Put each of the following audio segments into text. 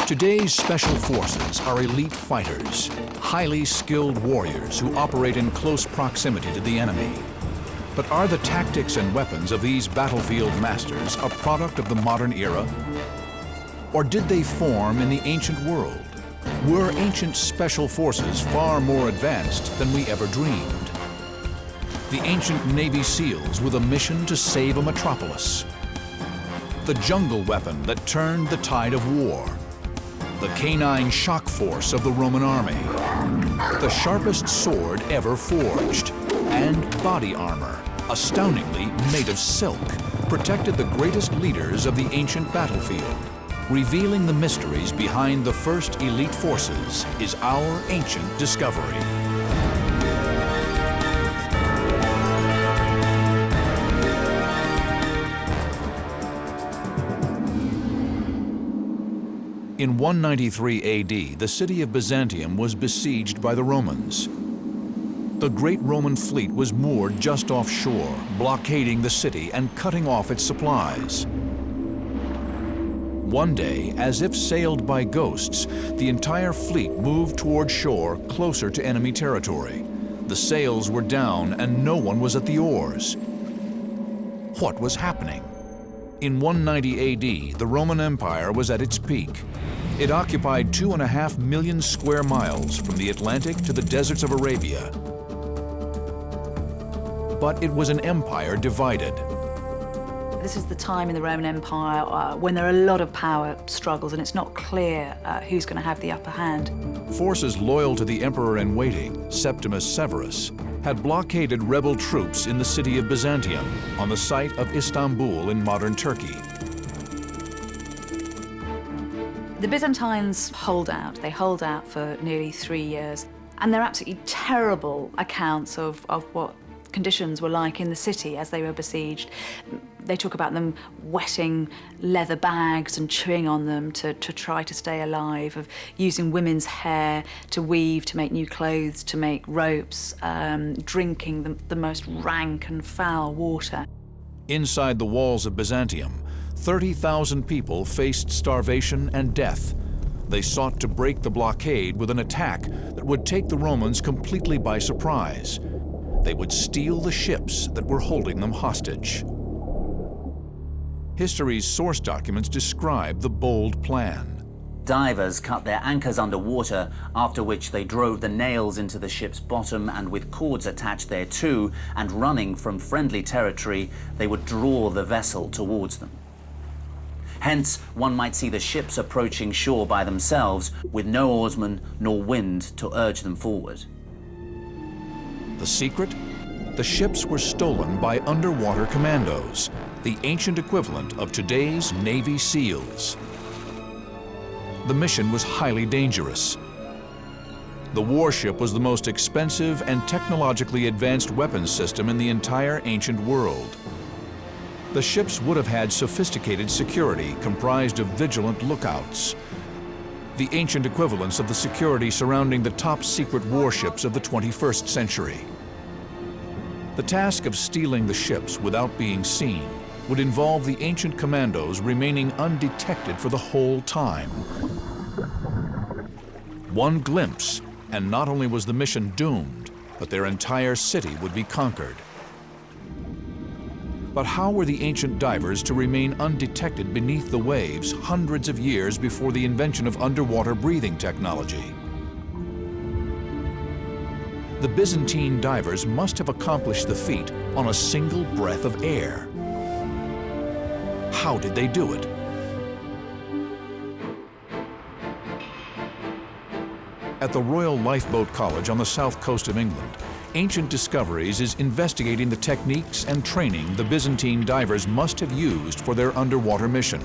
Today's special forces are elite fighters, highly skilled warriors who operate in close proximity to the enemy. But are the tactics and weapons of these battlefield masters a product of the modern era? Or did they form in the ancient world? Were ancient special forces far more advanced than we ever dreamed? The ancient Navy SEALs with a mission to save a metropolis. The jungle weapon that turned the tide of war. The canine shock force of the Roman army. The sharpest sword ever forged. And body armor, astoundingly made of silk, protected the greatest leaders of the ancient battlefield. Revealing the mysteries behind the first elite forces is our ancient discovery. In 193 AD, the city of Byzantium was besieged by the Romans. The great Roman fleet was moored just offshore, blockading the city and cutting off its supplies. One day, as if sailed by ghosts, the entire fleet moved toward shore closer to enemy territory. The sails were down and no one was at the oars. What was happening? In 190 AD, the Roman Empire was at its peak. It occupied 2.5 million square miles from the Atlantic to the deserts of Arabia. But it was an empire divided. This is the time in the Roman Empire when there are a lot of power struggles and it's not clear who's going to have the upper hand. Forces loyal to the emperor-in-waiting, Septimus Severus, had blockaded rebel troops in the city of Byzantium, on the site of Istanbul in modern Turkey. The Byzantines hold out. They hold out for nearly 3 years. And they're absolutely terrible accounts of what conditions were like in the city as they were besieged. They talk about them wetting leather bags and chewing on them to try to stay alive, of using women's hair to weave, to make new clothes, to make ropes, drinking the most rank and foul water. Inside the walls of Byzantium, 30,000 people faced starvation and death. They sought to break the blockade with an attack that would take the Romans completely by surprise. They would steal the ships that were holding them hostage. History's source documents describe the bold plan. Divers cut their anchors underwater, after which they drove the nails into the ship's bottom and with cords attached thereto, and running from friendly territory, they would draw the vessel towards them. Hence, one might see the ships approaching shore by themselves, with no oarsmen nor wind to urge them forward. The secret? The ships were stolen by underwater commandos, the ancient equivalent of today's Navy SEALs. The mission was highly dangerous. The warship was the most expensive and technologically advanced weapons system in the entire ancient world. The ships would have had sophisticated security comprised of vigilant lookouts, the ancient equivalents of the security surrounding the top-secret warships of the 21st century. The task of stealing the ships without being seen would involve the ancient commandos remaining undetected for the whole time. One glimpse, and not only was the mission doomed, but their entire city would be conquered. But how were the ancient divers to remain undetected beneath the waves hundreds of years before the invention of underwater breathing technology? The Byzantine divers must have accomplished the feat on a single breath of air. How did they do it? At the Royal Lifeboat College on the south coast of England, Ancient Discoveries is investigating the techniques and training the Byzantine divers must have used for their underwater mission.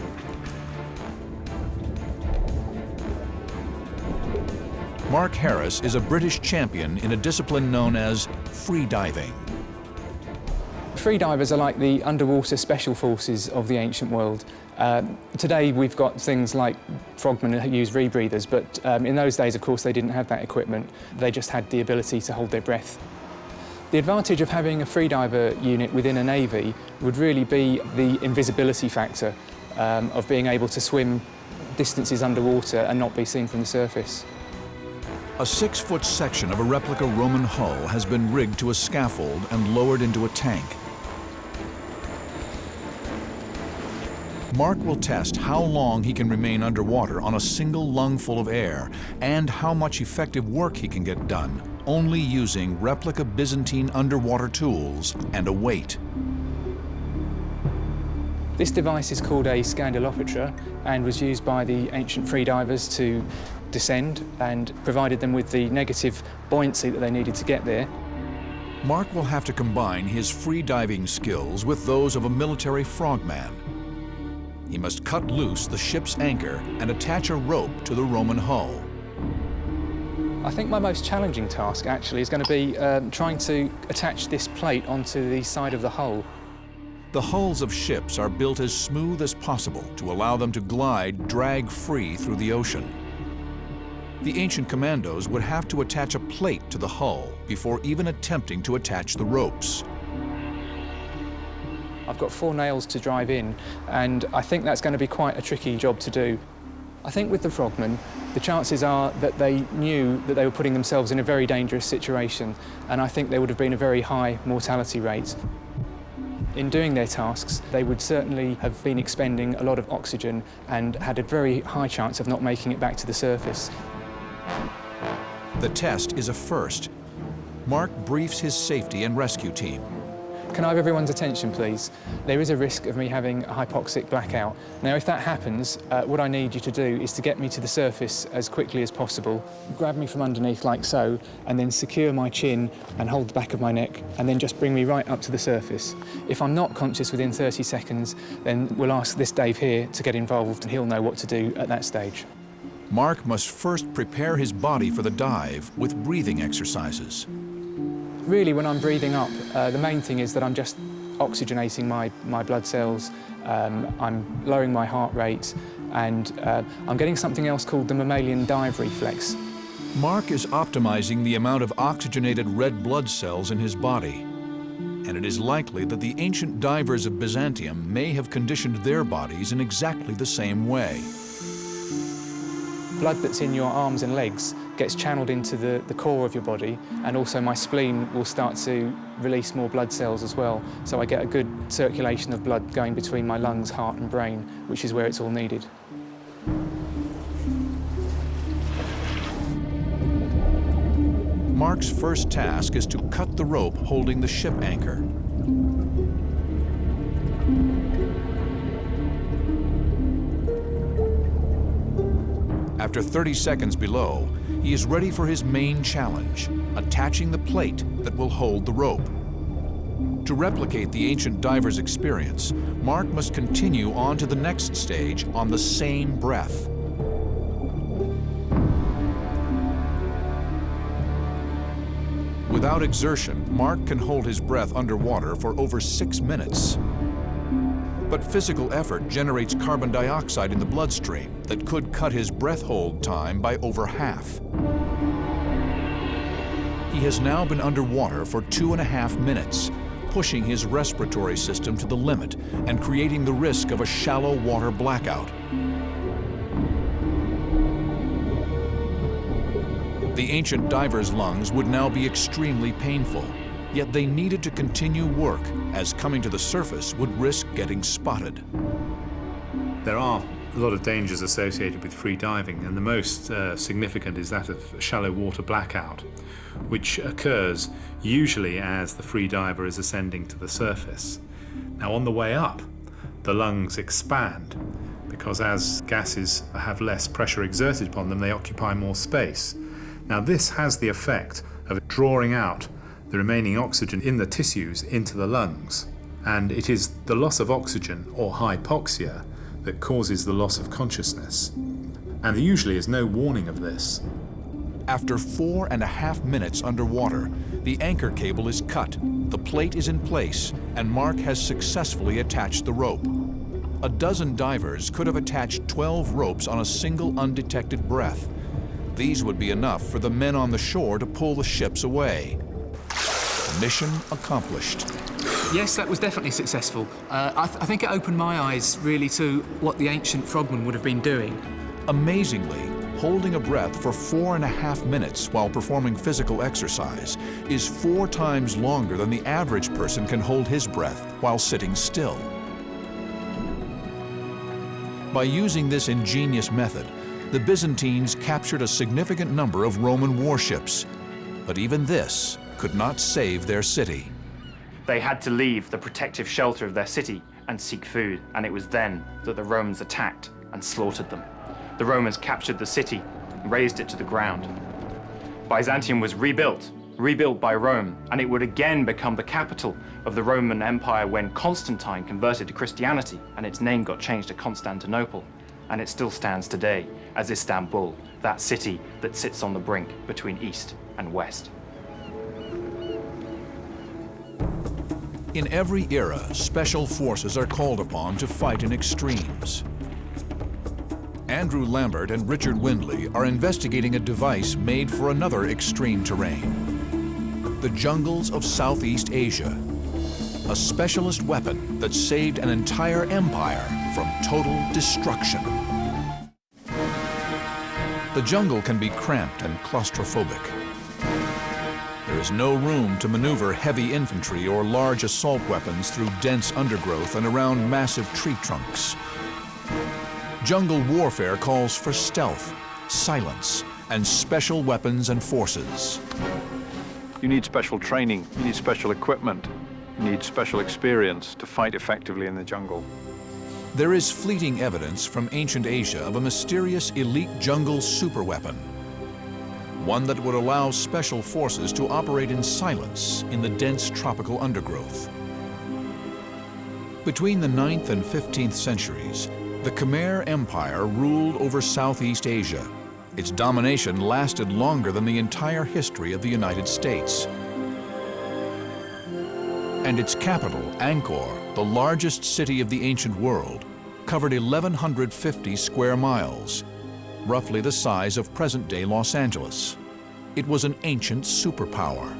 Mark Harris is a British champion in a discipline known as free diving. Freedivers are like the underwater special forces of the ancient world. Today we've got things like frogmen who use rebreathers, but in those days, of course, they didn't have that equipment. They just had the ability to hold their breath. The advantage of having a freediver unit within a navy would really be the invisibility factor of being able to swim distances underwater and not be seen from the surface. A 6-foot section of a replica Roman hull has been rigged to a scaffold and lowered into a tank. Mark will test how long he can remain underwater on a single lungful of air and how much effective work he can get done only using replica Byzantine underwater tools and a weight. This device is called a Scandulopetra and was used by the ancient freedivers to descend and provided them with the negative buoyancy that they needed to get there. Mark will have to combine his free diving skills with those of a military frogman. He must cut loose the ship's anchor and attach a rope to the Roman hull. I think my most challenging task actually is going to be trying to attach this plate onto the side of the hull. The hulls of ships are built as smooth as possible to allow them to glide drag-free through the ocean. The ancient commandos would have to attach a plate to the hull before even attempting to attach the ropes. I've got 4 nails to drive in, and I think that's going to be quite a tricky job to do. I think with the frogmen, the chances are that they knew that they were putting themselves in a very dangerous situation, and I think there would have been a very high mortality rate. In doing their tasks, they would certainly have been expending a lot of oxygen and had a very high chance of not making it back to the surface. The test is a first. Mark briefs his safety and rescue team. Can I have everyone's attention, please? There is a risk of me having a hypoxic blackout. Now, if that happens, what I need you to do is to get me to the surface as quickly as possible. Grab me from underneath like so, and then secure my chin and hold the back of my neck, and then just bring me right up to the surface. If I'm not conscious within 30 seconds, then we'll ask this Dave here to get involved, and he'll know what to do at that stage. Mark must first prepare his body for the dive with breathing exercises. Really, when I'm breathing up, the main thing is that I'm just oxygenating my blood cells, I'm lowering my heart rate, and I'm getting something else called the mammalian dive reflex. Mark is optimizing the amount of oxygenated red blood cells in his body. And it is likely that the ancient divers of Byzantium may have conditioned their bodies in exactly the same way. Blood that's in your arms and legs gets channeled into the core of your body, and also my spleen will start to release more blood cells as well, so I get a good circulation of blood going between my lungs, heart and brain, which is where it's all needed. Mark's first task is to cut the rope holding the ship anchor. After 30 seconds below, he is ready for his main challenge, attaching the plate that will hold the rope. To replicate the ancient diver's experience, Mark must continue on to the next stage on the same breath. Without exertion, Mark can hold his breath underwater for over 6 minutes. But physical effort generates carbon dioxide in the bloodstream that could cut his breath hold time by over half. He has now been underwater for 2.5 minutes, pushing his respiratory system to the limit and creating the risk of a shallow water blackout. The ancient diver's lungs would now be extremely painful, yet they needed to continue work, as coming to the surface would risk getting spotted. There are a lot of dangers associated with free diving, and the most significant is that of shallow water blackout, which occurs usually as the free diver is ascending to the surface. Now, on the way up, the lungs expand, because as gases have less pressure exerted upon them, they occupy more space. Now, this has the effect of drawing out the remaining oxygen in the tissues into the lungs, and it is the loss of oxygen, or hypoxia, that causes the loss of consciousness. And there usually is no warning of this. After 4.5 minutes underwater, the anchor cable is cut, the plate is in place, and Mark has successfully attached the rope. A dozen divers could have attached 12 ropes on a single undetected breath. These would be enough for the men on the shore to pull the ships away. Mission accomplished. Yes, that was definitely successful. I think it opened my eyes really to what the ancient frogmen would have been doing. Amazingly, holding a breath for 4.5 minutes while performing physical exercise is 4 times longer than the average person can hold his breath while sitting still. By using this ingenious method, the Byzantines captured a significant number of Roman warships, but even this could not save their city. They had to leave the protective shelter of their city and seek food, and it was then that the Romans attacked and slaughtered them. The Romans captured the city and razed it to the ground. Byzantium was rebuilt by Rome, and it would again become the capital of the Roman Empire when Constantine converted to Christianity and its name got changed to Constantinople. And it still stands today as Istanbul, that city that sits on the brink between East and West. In every era, special forces are called upon to fight in extremes. Andrew Lambert and Richard Windley are investigating a device made for another extreme terrain: the jungles of Southeast Asia, a specialist weapon that saved an entire empire from total destruction. The jungle can be cramped and claustrophobic. There is no room to maneuver heavy infantry or large assault weapons through dense undergrowth and around massive tree trunks. Jungle warfare calls for stealth, silence, and special weapons and forces. You need special training, you need special equipment, you need special experience to fight effectively in the jungle. There is fleeting evidence from ancient Asia of a mysterious elite jungle superweapon, one that would allow special forces to operate in silence in the dense tropical undergrowth. Between the 9th and 15th centuries, the Khmer Empire ruled over Southeast Asia. Its domination lasted longer than the entire history of the United States. And its capital, Angkor, the largest city of the ancient world, covered 1,150 square miles, roughly the size of present-day Los Angeles. It was an ancient superpower.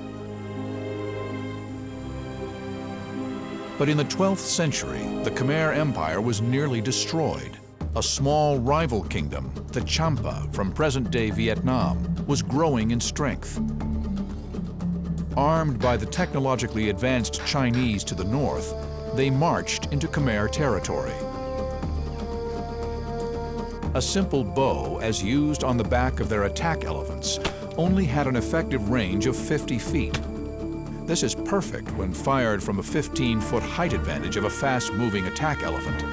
But in the 12th century, the Khmer Empire was nearly destroyed. A small rival kingdom, the Champa from present-day Vietnam, was growing in strength. Armed by the technologically advanced Chinese to the north, they marched into Khmer territory. A simple bow, as used on the back of their attack elephants, only had an effective range of 50 feet. This is perfect when fired from a 15-foot height advantage of a fast-moving attack elephant.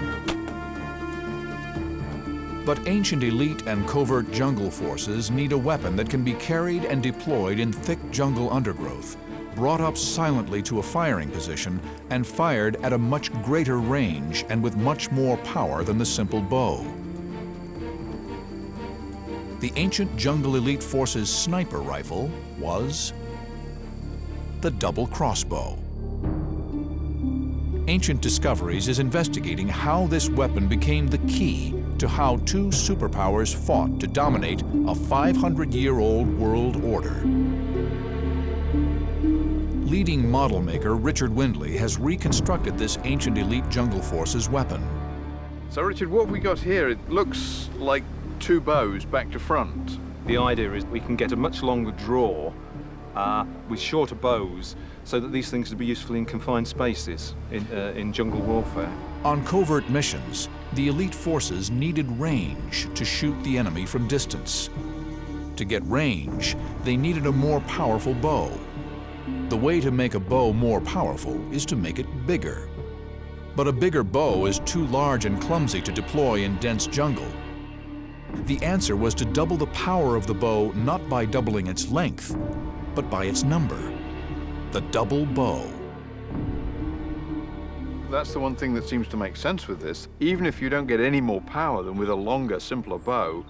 But ancient elite and covert jungle forces need a weapon that can be carried and deployed in thick jungle undergrowth, brought up silently to a firing position, and fired at a much greater range and with much more power than the simple bow. The ancient jungle elite force's sniper rifle was the double crossbow. Ancient Discoveries is investigating how this weapon became the key to how two superpowers fought to dominate a 500-year-old world order. Leading model maker Richard Windley has reconstructed this ancient elite jungle force's weapon. So Richard, what we got here, it looks like 2 bows back to front. The idea is we can get a much longer draw with shorter bows so that these things would be useful in confined spaces in jungle warfare. On covert missions, the elite forces needed range to shoot the enemy from distance. To get range, they needed a more powerful bow. The way to make a bow more powerful is to make it bigger. But a bigger bow is too large and clumsy to deploy in dense jungle. The answer was to double the power of the bow not by doubling its length, but by its number, the double bow. That's the one thing that seems to make sense with this. Even if you don't get any more power than with a longer, simpler bow,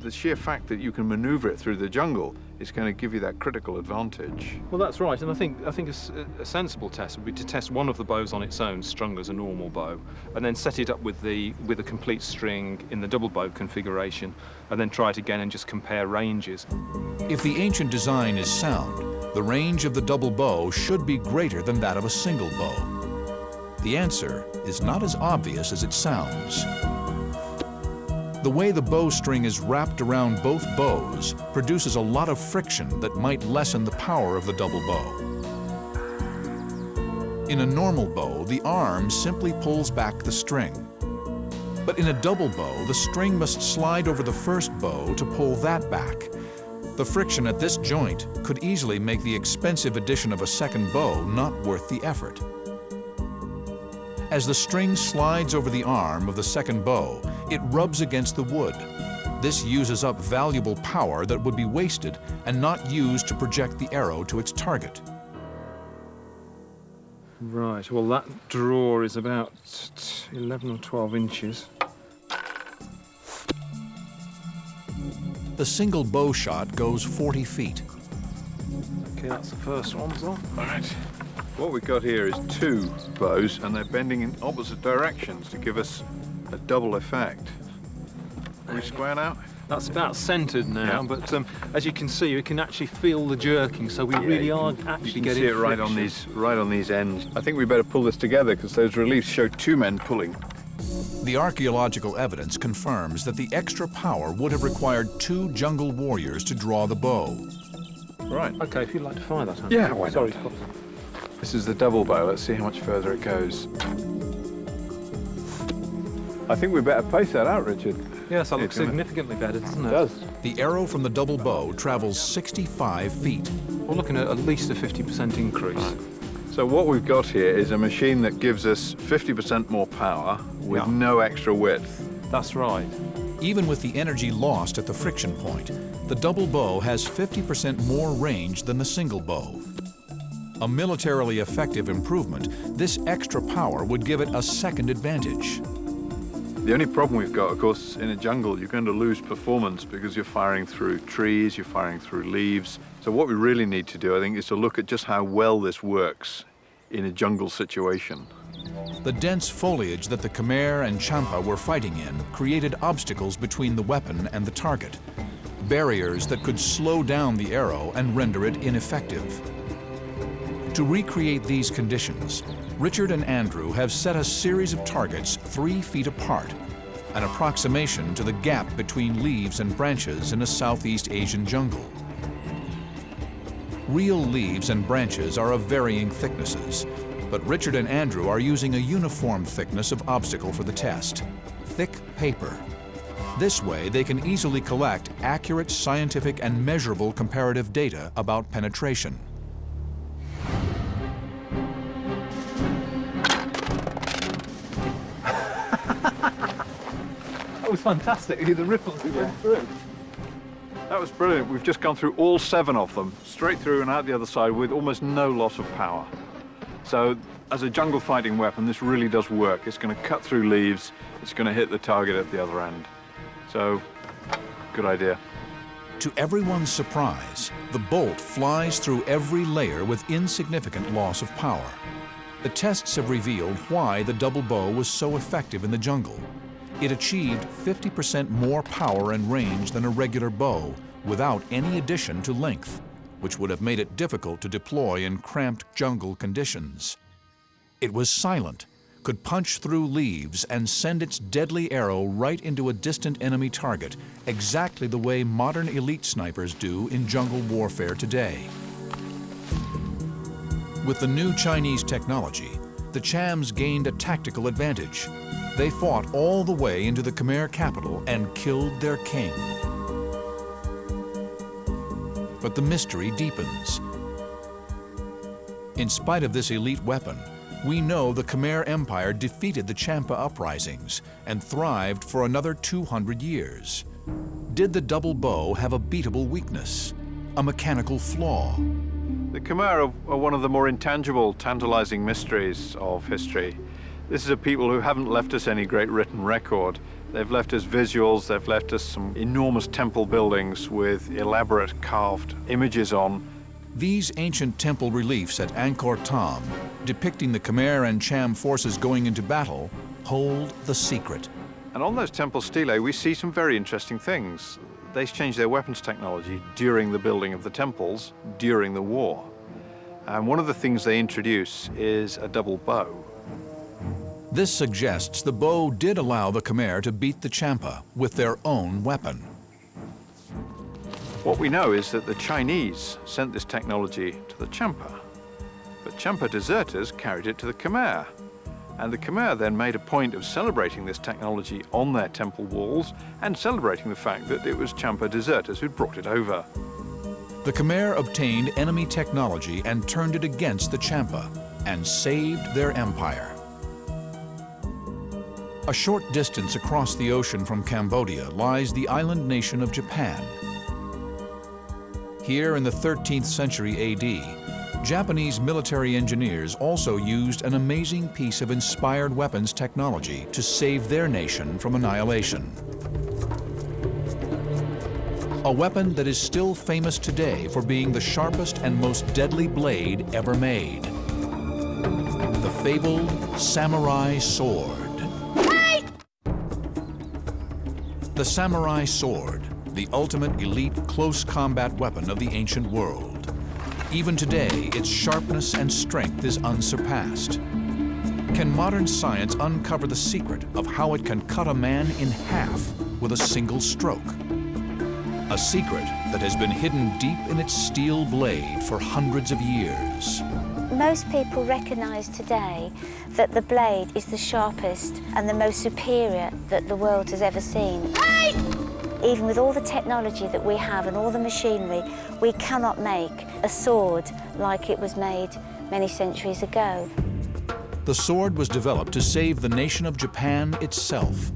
the sheer fact that you can maneuver it through the jungle is going to give you that critical advantage. Well, that's right, and I think a sensible test would be to test one of the bows on its own, strung as a normal bow, and then set it up with a complete string in the double bow configuration, and then try it again and just compare ranges. If the ancient design is sound, the range of the double bow should be greater than that of a single bow. The answer is not as obvious as it sounds. The way the bowstring is wrapped around both bows produces a lot of friction that might lessen the power of the double bow. In a normal bow, the arm simply pulls back the string. But in a double bow, the string must slide over the first bow to pull that back. The friction at this joint could easily make the expensive addition of a second bow not worth the effort. As the string slides over the arm of the second bow, it rubs against the wood. This uses up valuable power that would be wasted and not used to project the arrow to its target. Right, well that draw is about 11 or 12 inches. The single bow shot goes 40 feet. Okay, that's the first one, so. Right. What we've got here is two bows, and they're bending in opposite directions to give us a double effect. Are we square now? That's about centred now, Yeah. but as you can see, you can actually feel the jerking, so we really are actually You can getting see it right on these ends. I think we better pull this together because those reliefs show two men pulling. The archaeological evidence confirms that the extra power would have required two jungle warriors to draw the bow. Right. Okay, if you'd like to fire that, Andy. Yeah, why not? Sorry. This is the double bow. Let's see how much further it goes. I think we better pace that out, Richard. Yes, that looks It's gonna- significantly better, doesn't it? It does. The arrow from the double bow travels 65 feet. We're looking at least a 50% increase. So what we've got here is a machine that gives us 50% more power with Yeah. no extra width. That's right. Even with the energy lost at the friction point, the double bow has 50% more range than the single bow. A militarily effective improvement, this extra power would give it a second advantage. The only problem we've got, of course, in a jungle, you're going to lose performance because you're firing through trees, you're firing through leaves. So what we really need to do, I think, is to look at just how well this works in a jungle situation. The dense foliage that the Khmer and Champa were fighting in created obstacles between the weapon and the target, barriers that could slow down the arrow and render it ineffective. To recreate these conditions, Richard and Andrew have set a series of targets 3 feet apart, an approximation to the gap between leaves and branches in a Southeast Asian jungle. Real leaves and branches are of varying thicknesses, but Richard and Andrew are using a uniform thickness of obstacle for the test, thick paper. This way, they can easily collect accurate scientific and measurable comparative data about penetration. That was fantastic. The ripples we went through. That was brilliant. We've just gone through all 7 of them, straight through and out the other side with almost no loss of power. So as a jungle fighting weapon, this really does work. It's going to cut through leaves. It's going to hit the target at the other end. So, good idea. To everyone's surprise, the bolt flies through every layer with insignificant loss of power. The tests have revealed why the double bow was so effective in the jungle. It achieved 50% more power and range than a regular bow without any addition to length, which would have made it difficult to deploy in cramped jungle conditions. It was silent, could punch through leaves and send its deadly arrow right into a distant enemy target, exactly the way modern elite snipers do in jungle warfare today. With the new Chinese technology, the Chams gained a tactical advantage. They fought all the way into the Khmer capital and killed their king. But the mystery deepens. In spite of this elite weapon, we know the Khmer Empire defeated the Champa uprisings and thrived for another 200 years. Did the double bow have a beatable weakness, a mechanical flaw? The Khmer are one of the more intangible, tantalizing mysteries of history. This is a people who haven't left us any great written record. They've left us visuals, they've left us some enormous temple buildings with elaborate carved images on. These ancient temple reliefs at Angkor Thom, depicting the Khmer and Cham forces going into battle, hold the secret. And on those temple stelae, we see some very interesting things. They changed their weapons technology during the building of the temples, during the war. And one of the things they introduce is a double bow. This suggests the bow did allow the Khmer to beat the Champa with their own weapon. What we know is that the Chinese sent this technology to the Champa, but Champa deserters carried it to the Khmer. And the Khmer then made a point of celebrating this technology on their temple walls and celebrating the fact that it was Champa deserters who'd brought it over. The Khmer obtained enemy technology and turned it against the Champa and saved their empire. A short distance across the ocean from Cambodia lies the island nation of Japan. Here in the 13th century AD, Japanese military engineers also used an amazing piece of inspired weapons technology to save their nation from annihilation. A weapon that is still famous today for being the sharpest and most deadly blade ever made. The fabled samurai sword. The samurai sword, the ultimate elite close combat weapon of the ancient world. Even today, its sharpness and strength is unsurpassed. Can modern science uncover the secret of how it can cut a man in half with a single stroke? A secret that has been hidden deep in its steel blade for hundreds of years. Most people recognise today that the blade is the sharpest and the most superior that the world has ever seen. Even with all the technology that we have and all the machinery, we cannot make a sword like it was made many centuries ago. The sword was developed to save the nation of Japan itself.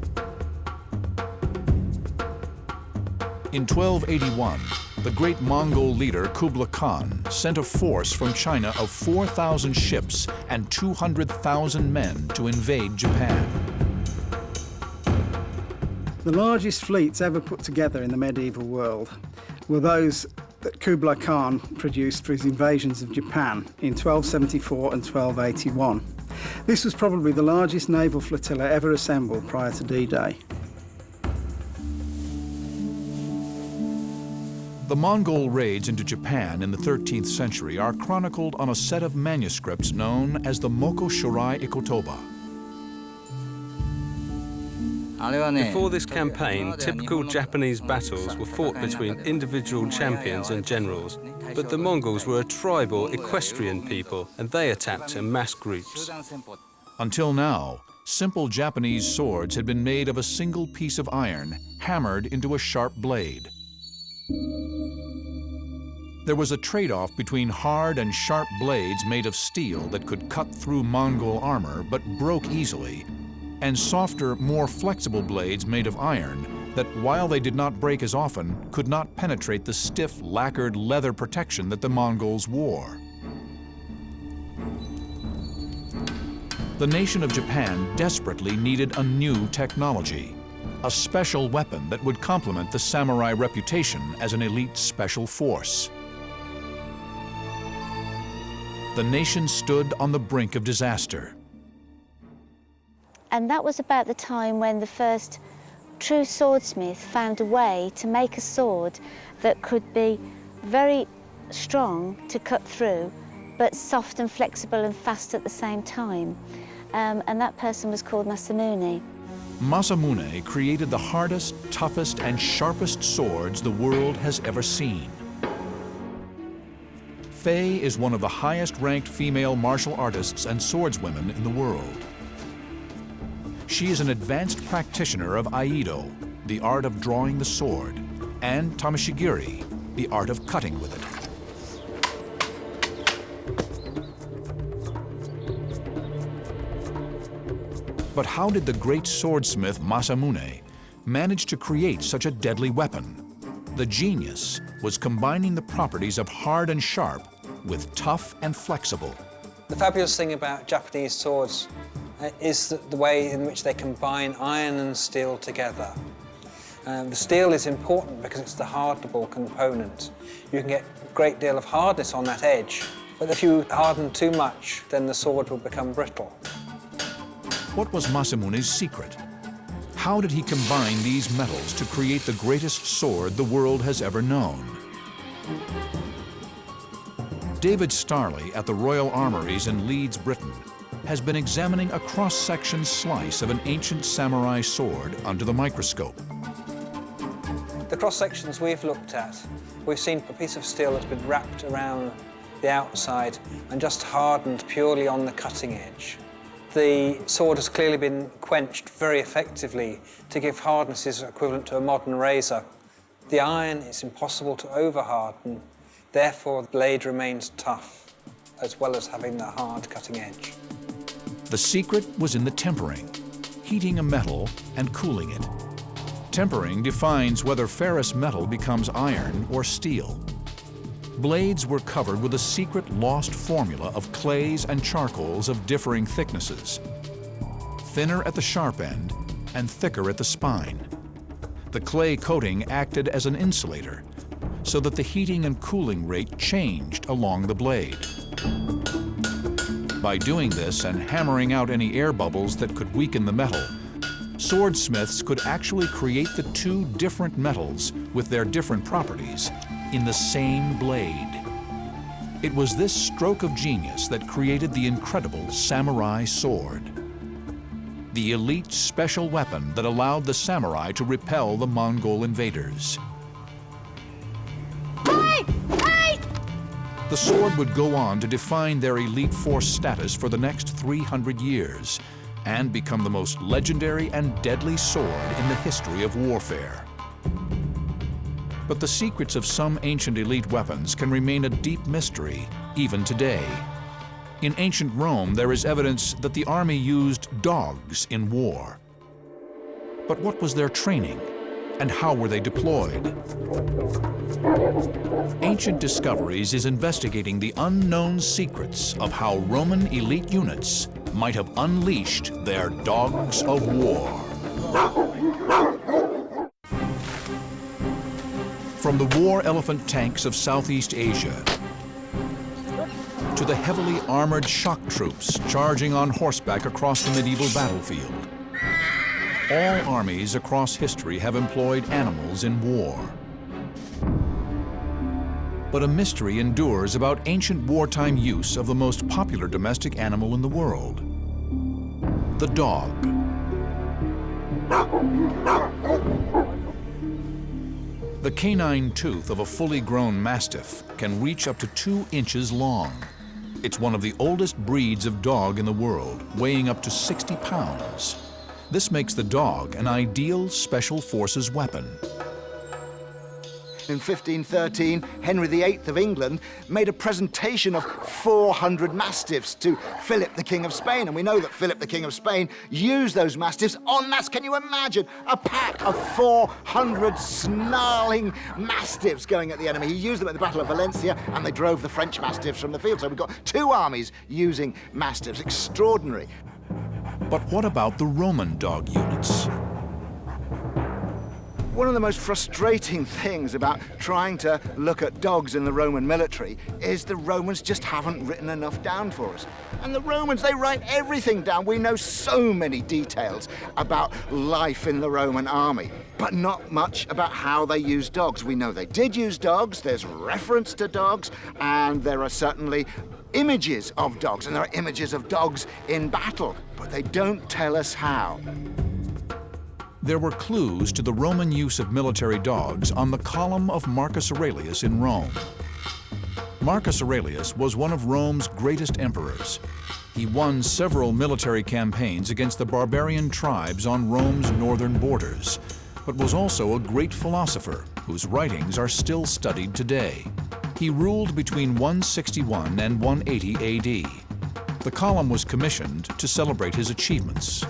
In 1281, the great Mongol leader Kublai Khan sent a force from China of 4,000 ships and 200,000 men to invade Japan. The largest fleets ever put together in the medieval world were those that Kublai Khan produced for his invasions of Japan in 1274 and 1281. This was probably the largest naval flotilla ever assembled prior to D-Day. The Mongol raids into Japan in the 13th century are chronicled on a set of manuscripts known as the Moko Shirai Ikotoba. Before this campaign, typical Japanese battles were fought between individual champions and generals, but the Mongols were a tribal, equestrian people, and they attacked in mass groups. Until now, simple Japanese swords had been made of a single piece of iron, hammered into a sharp blade. There was a trade-off between hard and sharp blades made of steel that could cut through Mongol armor but broke easily, and softer, more flexible blades made of iron that, while they did not break as often, could not penetrate the stiff, lacquered leather protection that the Mongols wore. The nation of Japan desperately needed a new technology, a special weapon that would complement the samurai reputation as an elite special force. The nation stood on the brink of disaster. And that was about the time when the first true swordsmith found a way to make a sword that could be very strong to cut through, but soft and flexible and fast at the same time. And that person was called Masamune. Masamune created the hardest, toughest, and sharpest swords the world has ever seen. Faye is one of the highest-ranked female martial artists and swordswomen in the world. She is an advanced practitioner of Aido, the art of drawing the sword, and Tameshigiri, the art of cutting with it. But how did the great swordsmith Masamune manage to create such a deadly weapon? The genius was combining the properties of hard and sharp with tough and flexible. The fabulous thing about Japanese swords is the way in which they combine iron and steel together. The steel is important because it's the hardenable component. You can get a great deal of hardness on that edge, but if you harden too much, then the sword will become brittle. What was Masamune's secret? How did he combine these metals to create the greatest sword the world has ever known? David Starley at the Royal Armouries in Leeds, Britain, has been examining a cross-section slice of an ancient samurai sword under the microscope. The cross-sections we've looked at, we've seen a piece of steel that's been wrapped around the outside and just hardened purely on the cutting edge. The sword has clearly been quenched very effectively to give hardnesses equivalent to a modern razor. The iron is impossible to over-harden, therefore the blade remains tough, as well as having the hard cutting edge. The secret was in the tempering, heating a metal and cooling it. Tempering defines whether ferrous metal becomes iron or steel. Blades were covered with a secret lost formula of clays and charcoals of differing thicknesses, thinner at the sharp end and thicker at the spine. The clay coating acted as an insulator, so that the heating and cooling rate changed along the blade. By doing this and hammering out any air bubbles that could weaken the metal, swordsmiths could actually create the two different metals with their different properties in the same blade. It was this stroke of genius that created the incredible samurai sword, the elite special weapon that allowed the samurai to repel the Mongol invaders. The sword would go on to define their elite force status for the next 300 years and become the most legendary and deadly sword in the history of warfare. But the secrets of some ancient elite weapons can remain a deep mystery even today. In ancient Rome, there is evidence that the army used dogs in war. But what was their training, and how were they deployed? Ancient Discoveries is investigating the unknown secrets of how Roman elite units might have unleashed their dogs of war. From the war elephant tanks of Southeast Asia to the heavily armored shock troops charging on horseback across the medieval battlefield, all armies across history have employed animals in war. But a mystery endures about ancient wartime use of the most popular domestic animal in the world, the dog. The canine tooth of a fully grown mastiff can reach up to 2 inches long. It's one of the oldest breeds of dog in the world, weighing up to 60 pounds. This makes the dog an ideal special forces weapon. In 1513, Henry VIII of England made a presentation of 400 mastiffs to Philip, the King of Spain. And we know that Philip, the King of Spain, used those mastiffs en masse. Can you imagine a pack of 400 snarling mastiffs going at the enemy? He used them at the Battle of Valencia, and they drove the French mastiffs from the field. So we've got 2 armies using mastiffs. Extraordinary. But what about the Roman dog units? One of the most frustrating things about trying to look at dogs in the Roman military is the Romans just haven't written enough down for us. And the Romans, they write everything down. We know so many details about life in the Roman army, but not much about how they use dogs. We know they did use dogs, there's reference to dogs, and there are certainly images of dogs, and there are images of dogs in battle, but they don't tell us how. There were clues to the Roman use of military dogs on the column of Marcus Aurelius in Rome. Marcus Aurelius was one of Rome's greatest emperors. He won several military campaigns against the barbarian tribes on Rome's northern borders, but was also a great philosopher whose writings are still studied today. He ruled between 161 and 180 AD. The column was commissioned to celebrate his achievements.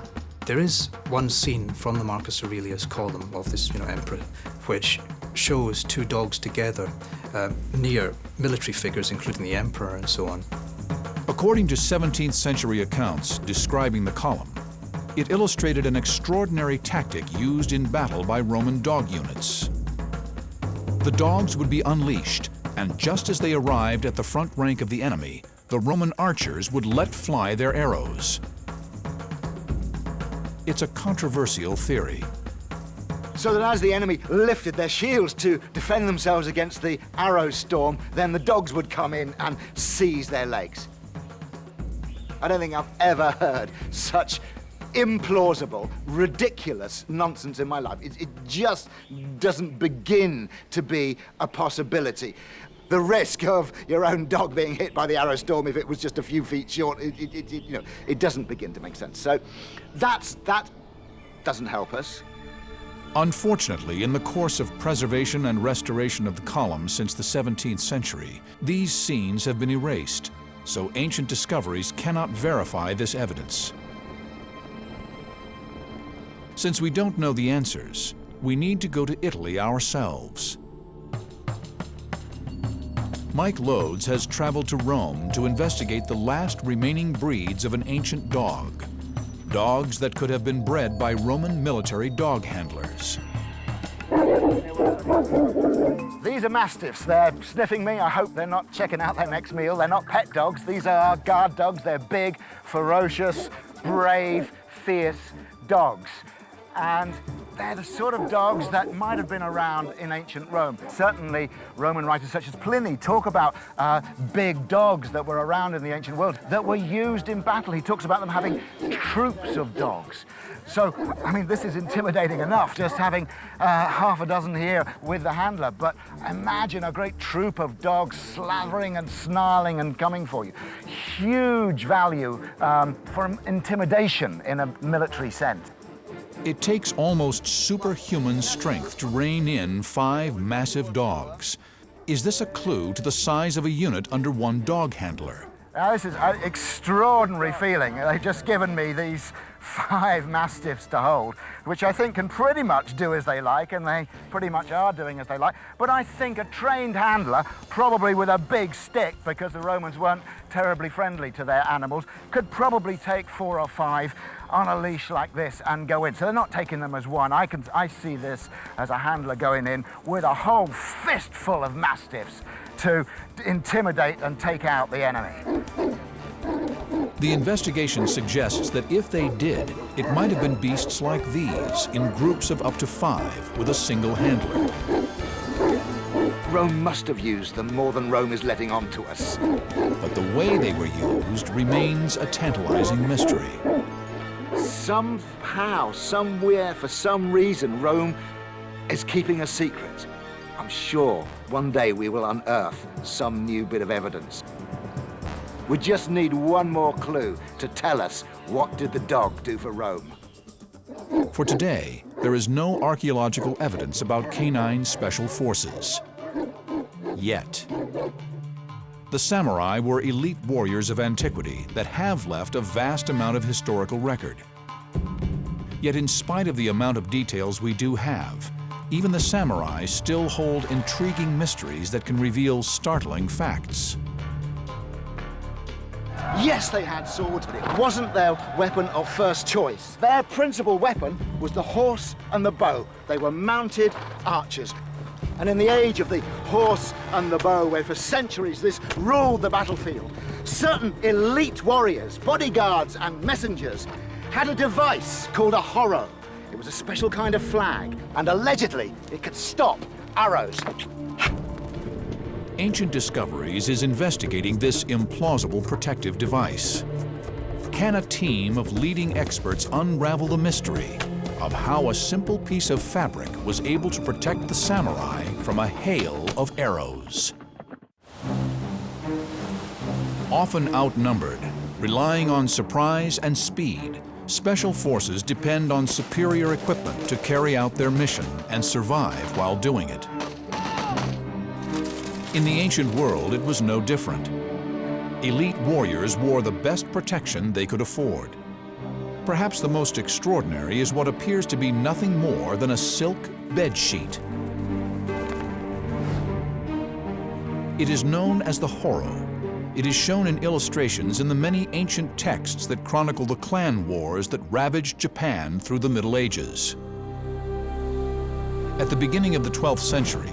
There is one scene from the Marcus Aurelius column of this emperor, which shows 2 dogs together near military figures, including the emperor and so on. According to 17th century accounts describing the column, it illustrated an extraordinary tactic used in battle by Roman dog units. The dogs would be unleashed, and just as they arrived at the front rank of the enemy, the Roman archers would let fly their arrows. It's a controversial theory. So that as the enemy lifted their shields to defend themselves against the arrow storm, then the dogs would come in and seize their legs. I don't think I've ever heard such implausible, ridiculous nonsense in my life. It just doesn't begin to be a possibility. The risk of your own dog being hit by the arrow storm if it was just a few feet short, it doesn't begin to make sense. So that doesn't help us. Unfortunately, in the course of preservation and restoration of the columns since the 17th century, these scenes have been erased, so ancient discoveries cannot verify this evidence. Since we don't know the answers, we need to go to Italy ourselves. Mike Loades has traveled to Rome to investigate the last remaining breeds of an ancient dog. Dogs that could have been bred by Roman military dog handlers. These are Mastiffs. They're sniffing me. I hope they're not checking out their next meal. They're not pet dogs. These are our guard dogs. They're big, ferocious, brave, fierce dogs. And they're the sort of dogs that might have been around in ancient Rome. Certainly, Roman writers such as Pliny talk about big dogs that were around in the ancient world that were used in battle. He talks about them having troops of dogs. So, I mean, this is intimidating enough, just having half a dozen here with the handler. But imagine a great troop of dogs slavering and snarling and coming for you. Huge value for intimidation in a military sense. It takes almost superhuman strength to rein in 5 massive dogs. Is this a clue to the size of a unit under one dog handler? Now, this is an extraordinary feeling. They've just given me these 5 Mastiffs to hold, which I think can pretty much do as they like, and they pretty much are doing as they like. But I think a trained handler, probably with a big stick, because the Romans weren't terribly friendly to their animals, could probably take 4 or 5 on a leash like this and go in. So they're not taking them as one. I see this as a handler going in with a whole fistful of Mastiffs to intimidate and take out the enemy. The investigation suggests that if they did, it might have been beasts like these, in groups of up to 5, with a single handler. Rome must have used them more than Rome is letting on to us. But the way they were used remains a tantalizing mystery. Somehow, somewhere, for some reason, Rome is keeping a secret. I'm sure one day we will unearth some new bit of evidence. We just need one more clue to tell us what did the dog do for Rome. For today, there is no archaeological evidence about canine special forces. Yet. The samurai were elite warriors of antiquity that have left a vast amount of historical record. Yet in spite of the amount of details we do have, even the samurai still hold intriguing mysteries that can reveal startling facts. Yes, they had swords, but it wasn't their weapon of first choice. Their principal weapon was the horse and the bow. They were mounted archers. And in the age of the horse and the bow, where for centuries this ruled the battlefield, certain elite warriors, bodyguards and messengers had a device called a horo. It was a special kind of flag, and allegedly it could stop arrows. Ancient Discoveries is investigating this implausible protective device. Can a team of leading experts unravel the mystery of how a simple piece of fabric was able to protect the samurai from a hail of arrows? Often outnumbered, relying on surprise and speed, special forces depend on superior equipment to carry out their mission and survive while doing it. In the ancient world, it was no different. Elite warriors wore the best protection they could afford. Perhaps the most extraordinary is what appears to be nothing more than a silk bedsheet. It is known as the horo. It is shown in illustrations in the many ancient texts that chronicle the clan wars that ravaged Japan through the Middle Ages. At the beginning of the 12th century,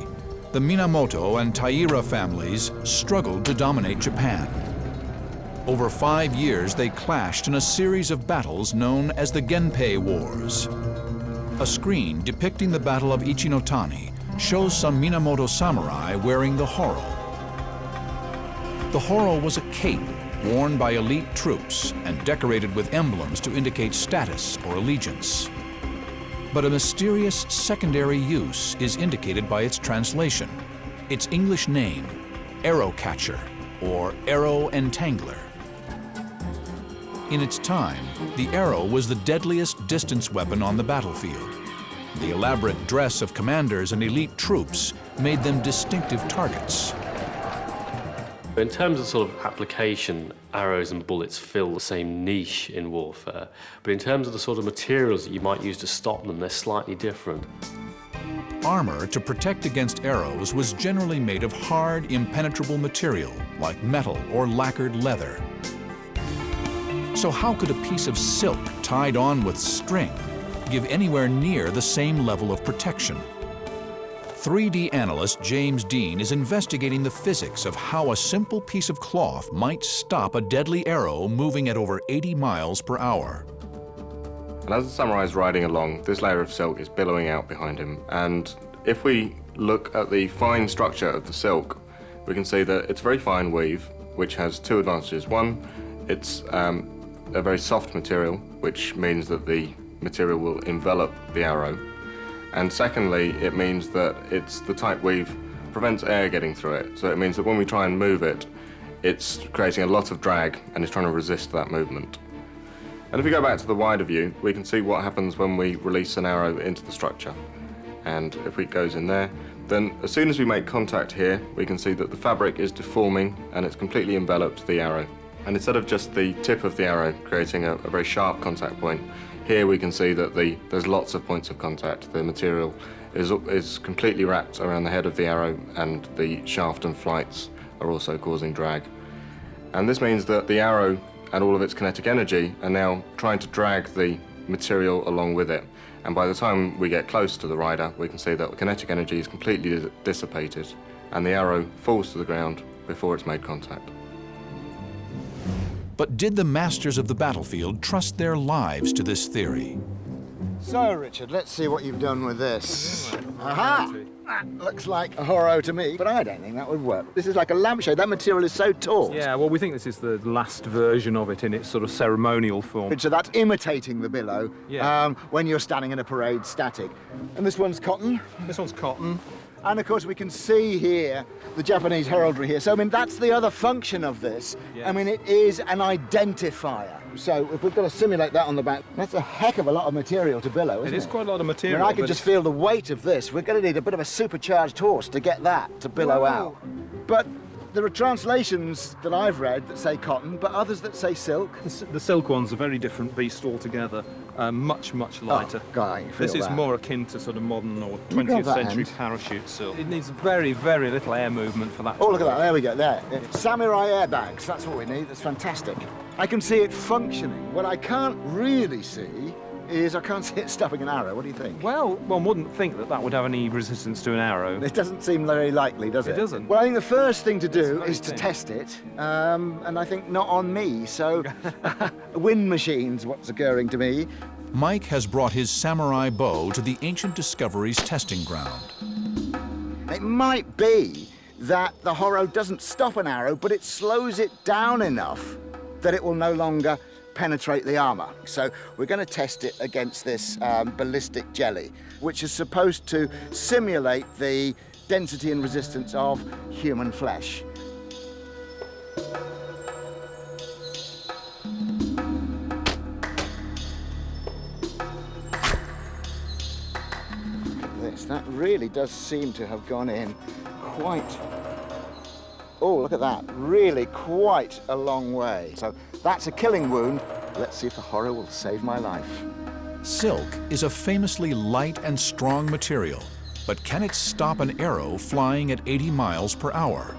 the Minamoto and Taira families struggled to dominate Japan. Over 5 years, they clashed in a series of battles known as the Genpei Wars. A screen depicting the Battle of Ichinotani shows some Minamoto samurai wearing the horo. The horo was a cape worn by elite troops and decorated with emblems to indicate status or allegiance. But a mysterious secondary use is indicated by its translation, its English name, arrow catcher or arrow entangler. In its time, the arrow was the deadliest distance weapon on the battlefield. The elaborate dress of commanders and elite troops made them distinctive targets. In terms of sort of application, arrows and bullets fill the same niche in warfare, but in terms of the sort of materials that you might use to stop them, they're slightly different. Armor to protect against arrows was generally made of hard, impenetrable material like metal or lacquered leather. So how could a piece of silk tied on with string give anywhere near the same level of protection? 3D analyst James Dean is investigating the physics of how a simple piece of cloth might stop a deadly arrow moving at over 80 miles per hour. And as the samurai is riding along, this layer of silk is billowing out behind him. And if we look at the fine structure of the silk, we can see that it's very fine weave, which has two advantages. One, it's a very soft material, which means that the material will envelop the arrow. And secondly, it means that it's the type weave prevents air getting through it. So it means that when we try and move it, it's creating a lot of drag and it's trying to resist that movement. And if we go back to the wider view, we can see what happens when we release an arrow into the structure. And if it goes in there, then as soon as we make contact here, we can see that the fabric is deforming and it's completely enveloped the arrow. And instead of just the tip of the arrow creating a very sharp contact point, here we can see that there's lots of points of contact. The material is completely wrapped around the head of the arrow, and the shaft and flights are also causing drag. And this means that the arrow and all of its kinetic energy are now trying to drag the material along with it. And by the time we get close to the rider, we can see that the kinetic energy is completely dissipated, and the arrow falls to the ground before it's made contact. But did the masters of the battlefield trust their lives to this theory? So, Richard, let's see what you've done with this. Aha! That looks like a Horo to me, but I don't think that would work. This is like a lampshade. That material is so taut. Yeah, well, we think this is the last version of it in its sort of ceremonial form. So that's imitating the billow Yeah. when you're standing in a parade static. And this one's cotton? This one's cotton. And of course we can see here the Japanese heraldry here. So I mean that's the other function of this. Yes. I mean it is an identifier. So if we've got to simulate that on the back, that's a heck of a lot of material to billow, isn't it? It is quite a lot of material. I mean, I can just feel the weight of this. We're going to need a bit of a supercharged horse to get that to billow out. But there are translations that I've read that say cotton, but others that say silk. The silk one's a very different beast altogether. Much, much lighter. Oh, God, I can feel this is that. more akin to sort of modern or You got 20th that century end. parachute silk. It needs very, very little air movement for that. Oh, look at that. There we go. There. Samurai airbags. That's what we need. That's fantastic. I can see it functioning. What I can't really see is I can't see it stopping an arrow. What do you think? Well, one wouldn't think that that would have any resistance to an arrow. It doesn't seem very likely, does it? It doesn't. Well, I think the first thing to do is to test it, and I think not on me. So, wind machines, what's occurring to me. Mike has brought his samurai bow to the Ancient Discoveries testing ground. It might be that the Horo doesn't stop an arrow, but it slows it down enough that it will no longer penetrate the armor. So we're going to test it against this ballistic jelly, which is supposed to simulate the density and resistance of human flesh. That really does seem to have gone in quite... Oh, look at that. Really quite a long way. So that's a killing wound. Let's see if the Horo will save my life. Silk is a famously light and strong material, but can it stop an arrow flying at 80 miles per hour?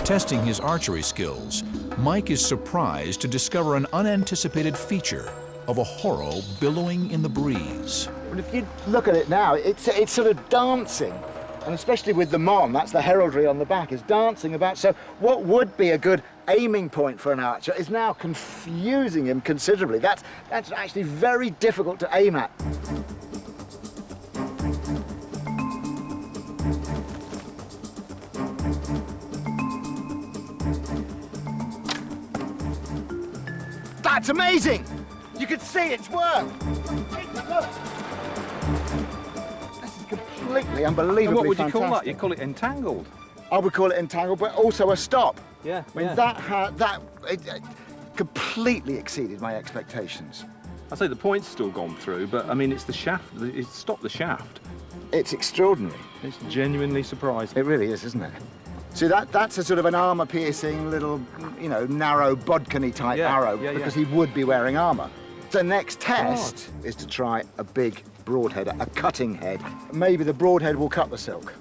Testing his archery skills, Mike is surprised to discover an unanticipated feature of a Horo billowing in the breeze. But if you look at it now, it's sort of dancing. And especially with the mon, that's the heraldry on the back, is dancing about. So what would be a good aiming point for an archer is now confusing him considerably. That's actually very difficult to aim at. That's amazing! You can see it's worked. Look. This is completely unbelievably And what would you fantastic. call that? You call it entangled. I would call it entangled, but also a stop. Yeah. I mean, that completely exceeded my expectations. I say the point's still gone through, but I mean, it's the shaft. It's stopped the shaft. It's extraordinary. It's genuinely surprising. It really is, isn't it? See, that's a sort of an armour-piercing little, you know, narrow bodkin-y type arrow, because he would be wearing armour. The next test is to try a big broadhead, a cutting head. Maybe the broadhead will cut the silk.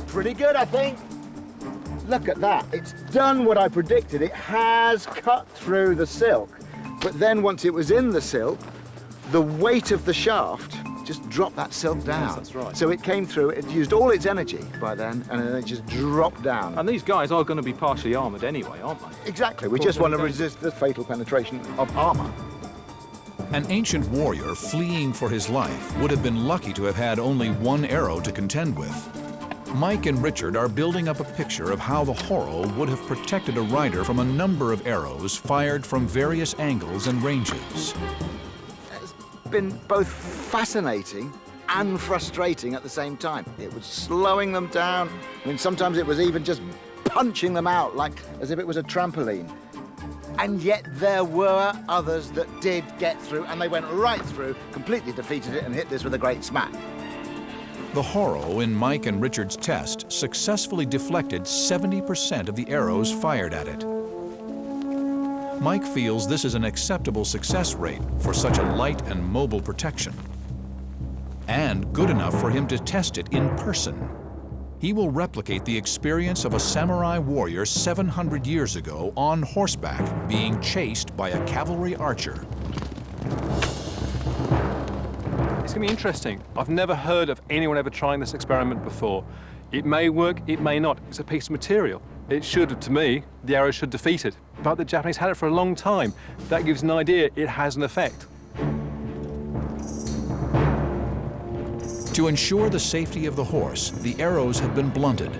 Pretty good, I think. Look at that. It's done what I predicted. It has cut through the silk. But then once it was in the silk, the weight of the shaft just dropped that silk down. Yes, that's right. So it came through, it used all its energy by then, and then it just dropped down. And these guys are going to be partially armoured anyway, aren't they? Exactly. We just want to resist the fatal penetration of armour. An ancient warrior fleeing for his life would have been lucky to have had only one arrow to contend with. Mike and Richard are building up a picture of how the Horo would have protected a rider from a number of arrows fired from various angles and ranges. It's been both fascinating and frustrating at the same time. It was slowing them down. I mean, sometimes it was even just punching them out, like as if it was a trampoline. And yet there were others that did get through, and they went right through, completely defeated it, and hit this with a great smack. The Horo in Mike and Richard's test successfully deflected 70% of the arrows fired at it. Mike feels this is an acceptable success rate for such a light and mobile protection, and good enough for him to test it in person. He will replicate the experience of a samurai warrior 700 years ago on horseback being chased by a cavalry archer. It's going to be interesting. I've never heard of anyone ever trying this experiment before. It may work, it may not. It's a piece of material. It should, to me, the arrow should defeat it. But the Japanese had it for a long time. That gives an idea it has an effect. To ensure the safety of the horse, the arrows have been blunted.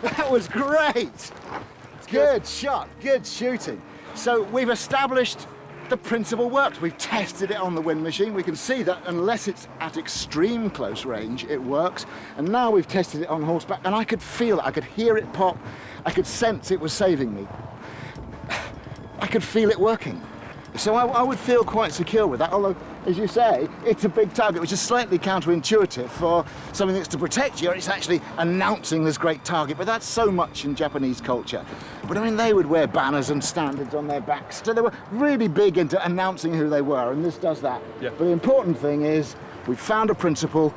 That was great! Good shot, good shooting. So we've established the principle works. We've tested it on the wind machine. We can see that unless it's at extreme close range, it works. And now we've tested it on horseback, and I could feel it. I could hear it pop. I could sense it was saving me. I could feel it working. So I would feel quite secure with that, although, as you say, it's a big target, which is slightly counterintuitive for something that's to protect you. It's actually announcing this great target, but that's so much in Japanese culture. But I mean, they would wear banners and standards on their backs, so they were really big into announcing who they were, and this does that. Yeah. But the important thing is, we've found a principle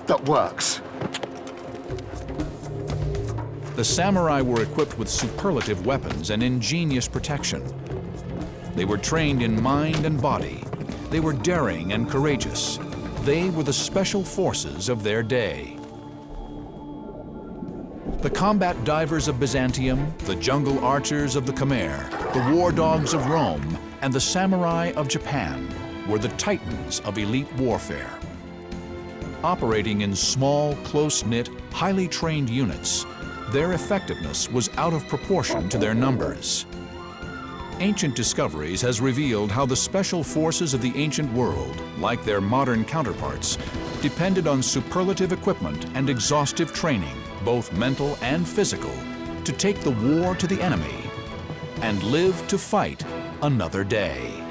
that works. The samurai were equipped with superlative weapons and ingenious protection. They were trained in mind and body. They were daring and courageous. They were the special forces of their day. The combat divers of Byzantium, the jungle archers of the Khmer, the war dogs of Rome, and the samurai of Japan were the titans of elite warfare. Operating in small, close-knit, highly trained units, their effectiveness was out of proportion to their numbers. Ancient Discoveries has revealed how the special forces of the ancient world, like their modern counterparts, depended on superlative equipment and exhaustive training, both mental and physical, to take the war to the enemy and live to fight another day.